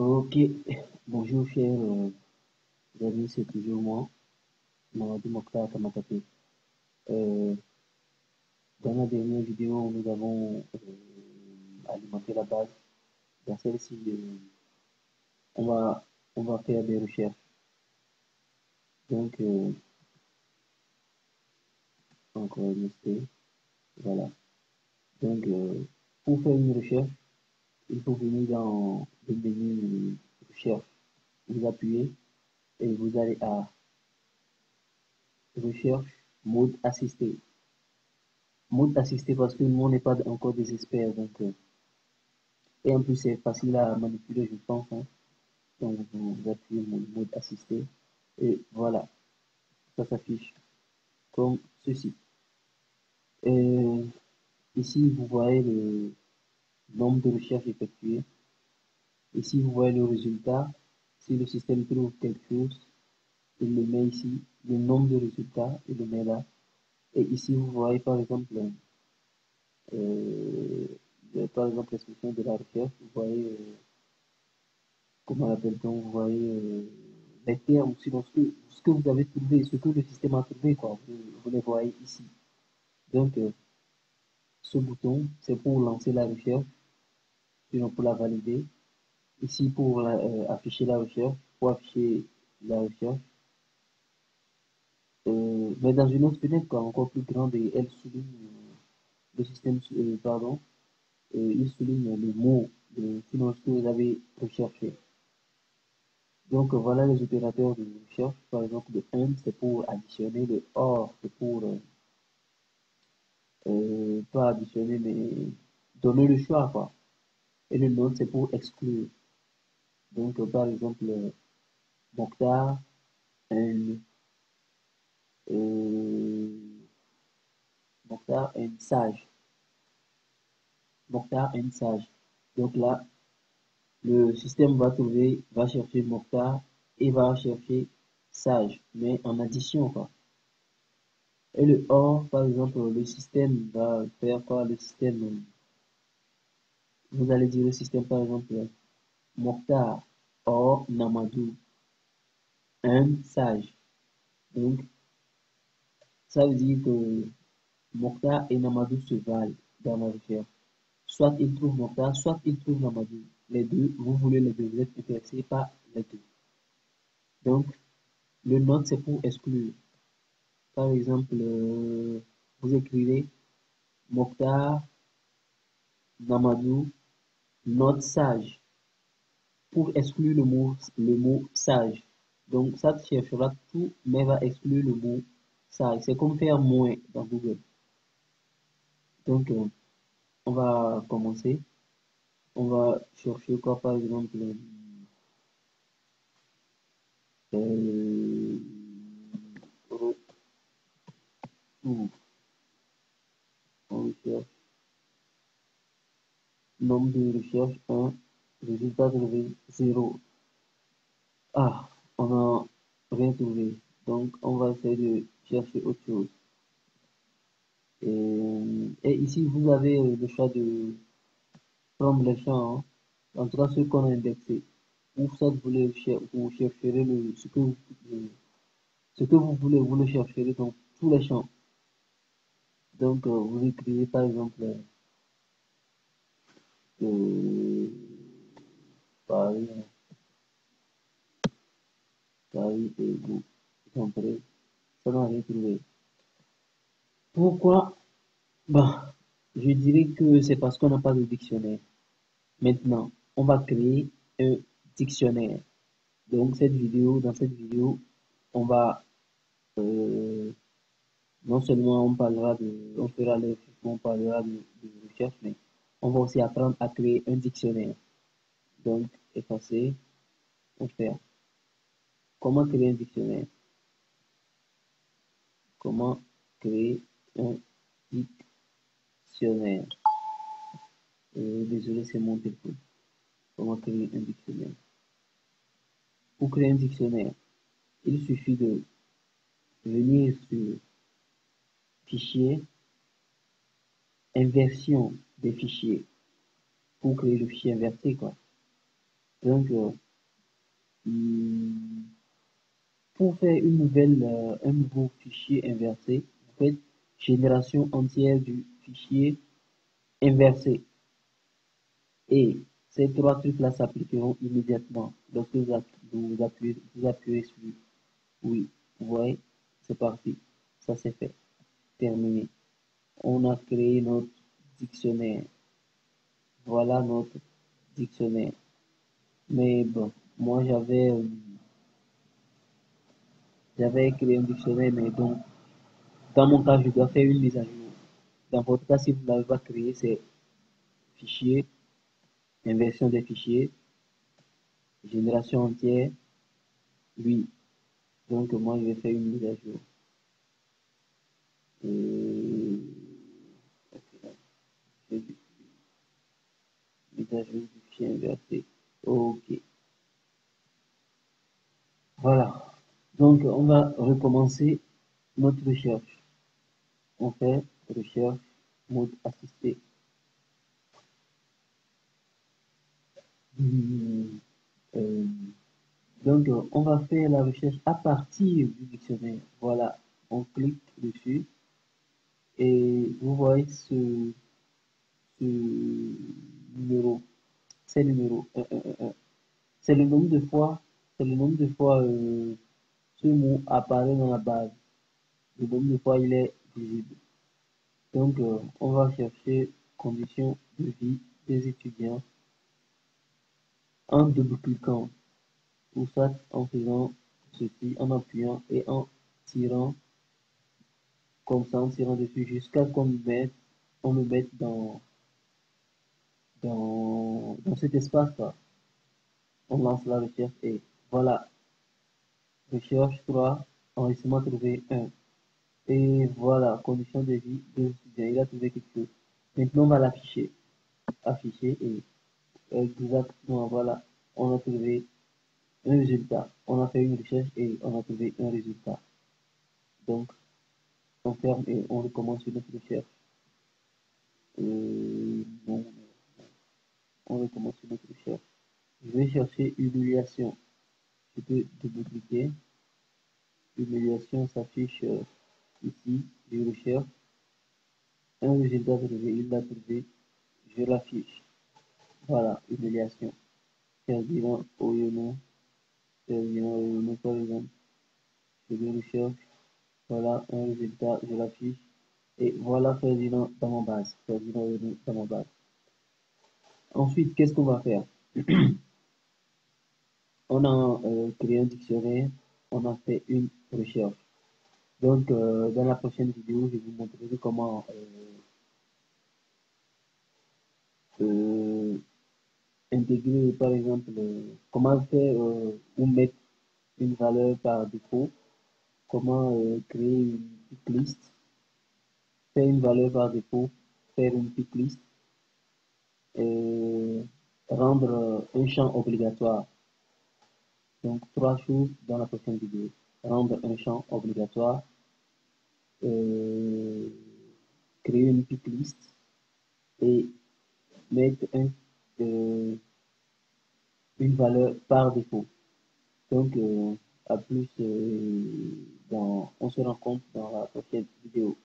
Ok, bonjour chers amis, c'est toujours moi, Mamadou Mokhtar Kamatape. Euh, dans la dernière vidéo, nous avons alimenté la base. Dans celle-ci, on va, on va faire des recherches. Donc, encore listé, voilà. Donc, pour faire une recherche, il faut venir dans le menu recherche. Vous appuyez et vous allez à recherche mode assisté. Mode assisté parce que nous, on n'est pas encore des experts. Donc, et en plus, c'est facile à manipuler, je pense, hein. Donc, vous appuyez le mode assisté. Et voilà, ça s'affiche comme ceci. Et ici, vous voyez le nombre de recherches effectuées. Ici, vous voyez le résultat. Si le système trouve quelque chose, il le met ici. Le nombre de résultats, il le met là. Et ici, vous voyez par exemple, l'expression de la recherche. Vous voyez, comment l'appelle-t-on, vous voyez les termes, sinon ce que vous avez trouvé, ce que le système a trouvé, quoi, vous les voyez ici. Donc, ce bouton, c'est pour lancer la recherche, sinon pour la valider. Ici, pour afficher la recherche, pour afficher la recherche. Mais dans une autre fenêtre, quoi, encore plus grande, et elle souligne le système, pardon, il souligne les mots, sinon ce que vous avez recherché. Donc voilà les opérateurs de recherche. Par exemple, le AND, c'est pour additionner, le OR, c'est pour pas additionner, mais donner le choix, quoi. Et le NOT, c'est pour exclure. Donc, par exemple, Mokhtar, un, euh, Mokhtar, un sage. Mokhtar, un sage. Donc là, le système va trouver, va chercher Mokhtar et va chercher sage, mais en addition, quoi. Et le OR, par exemple, le système va faire quoi? Le système, vous allez dire le système, par exemple, Mokhtar, OR, Namadou, un sage. Donc, ça veut dire que Mokhtar et Namadou se valent dans la recherche. Soit il trouve Mokhtar, soit il trouve Namadou. Les deux, vous voulez les deux, vous êtes intéressé par les deux. Donc, le note, c'est pour exclure. Par exemple, vous écrivez Mokhtar, Namadou, note sage, pour exclure le mot sage. Donc, ça cherchera tout, mais va exclure le mot sage. C'est comme faire moins dans Google. Donc, on va commencer. On va chercher quoi, par exemple, euh, retour. On cherche nombre de recherche 1, résultat trouvé 0. Ah, on n'a rien trouvé. Donc, on va essayer de chercher autre chose. Et ici, vous avez le choix de prendre les champs, hein. En tout cas ceux qu'on a indexés. Ou ça, vous chercherez ce que vous voulez, vous le chercherez dans tous les champs. Donc, vous écrivez par exemple euh, Paris, Paris et vous entrez. Ça n'a rien trouvé. Pourquoi? Bah, je dirais que c'est parce qu'on n'a pas de dictionnaire. Maintenant, on va créer un dictionnaire. Donc, dans cette vidéo, on va non seulement on fera les on parlera de recherche, mais on va aussi apprendre à créer un dictionnaire. Donc, effacer, on fait. Comment créer un dictionnaire? Comment créer un dictionnaire? Désolé, c'est mon téléphone. Comment créer un dictionnaire? Pour créer un dictionnaire, il suffit de venir sur fichier, inversion des fichiers, pour créer le fichier inversé, quoi. Donc, pour faire un nouveau fichier inversé, vous faites génération entière du fichier inversé. Et ces trois trucs-là s'appliqueront immédiatement lorsque vous appuyez sur oui. Vous voyez, c'est parti. Ça c'est fait. Terminé. On a créé notre dictionnaire. Voilà notre dictionnaire. Mais bon, moi j'avais créé un dictionnaire, mais donc dans mon cas, je dois faire une mise à jour. Dans votre cas, si vous ne l'avez pas créé, c'est fichier, inversion des fichiers, génération entière, oui. Donc moi, je vais faire une mise à jour. Ok, mise à jour du fichier inversé. Ok. Voilà. Donc, on va recommencer notre recherche. On fait recherche mode assisté. Hmm, euh, donc, on va faire la recherche à partir du dictionnaire. Voilà. On clique dessus et vous voyez ce numéro. C'est le numéro 1. C'est le nombre de fois, c'est le nombre de fois ce mot apparaît dans la base. Le nombre de fois il est visible. Donc, on va chercher conditions de vie des étudiants en double-cliquant ou soit en faisant ceci, en appuyant et en tirant comme ça, en tirant dessus jusqu'à on me mette dans cet espace-là. On lance la recherche et voilà, recherche 3 enregistrement trouvé 1. Et voilà, conditions de vie des étudiants. Il a trouvé quelque chose. Maintenant, on va l'afficher. Afficher et exactement, voilà, on a trouvé un résultat. On a fait une recherche et on a trouvé un résultat. Donc, on ferme et on recommence notre recherche. Non, on recommence notre recherche. Je vais chercher humiliation. Je peux double-cliquer. Humiliation s'affiche ici. Je recherche. Un résultat trouvé, il l'a trouvé. Je l'affiche. Voilà, humiliation. Ferdinand Oyono. Ferdinand Oyono, par exemple. Je le recherche. Voilà, un résultat, je l'affiche. Et voilà Ferdinand dans ma base. Ferdinand Oyono dans ma base. Ensuite, qu'est-ce qu'on va faire? On a créé un dictionnaire, on a fait une recherche. Donc, dans la prochaine vidéo, je vous montrerai comment euh, intégrer, par exemple, comment faire ou mettre une valeur par défaut, comment créer une pick list, faire une valeur par défaut, faire une pick list, et rendre un champ obligatoire. Donc, trois choses dans la prochaine vidéo. Rendre un champ obligatoire, euh, créer une pick list et mettre une valeur par défaut. Donc, à plus, on se rencontre dans la prochaine vidéo.